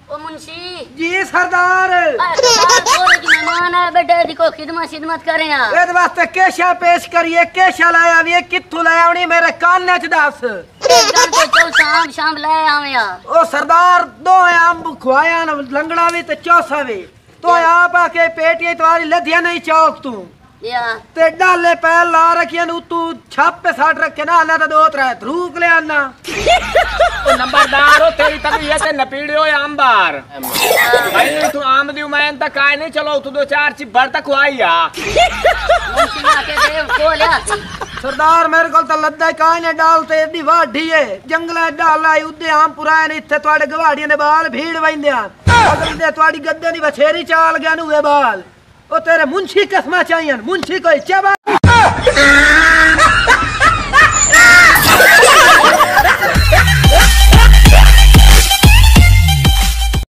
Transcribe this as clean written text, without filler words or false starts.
ओ मुंशी जी सरदार मेहमान है बेटे दिखो खिदमत करें ए वास्ते केशा पेश करिए केशा लाया भी कित्थों लाया उनी मेरे कान च दस शाम शाम लाए आवे ओ सरदार दो आम खुआया न लंगड़ा भी ते चौसा भी तो आप आके पेटियां तुम्हारी लदिया नहीं चौक तू ते डाले पैर ला रखिया नु तू छापे साट रखे ना आना तो दो त्रै धरूक ले आना तो नंबरदार हो तेरी तबीयत से नपीड़ियो आंबार भाई तू आम दी मैं तक काय नहीं चलो तू दो चार चिब्बर तक आईया सरदार मेरे को तो लद्दा काय ने डालते एडी वाढी है जंगला डाला उदे आम पुराए ने इथे ਤੁਹਾਡੇ गवाड़ियां दे बाल भीड़ वैंदे अगल दे ਤੁਹਾਡੀ गद्दे दी बछेरी चाल गया नु वे बाल ओ तेरे मुंशी कसमा चाहिए मुंशी कोई चबा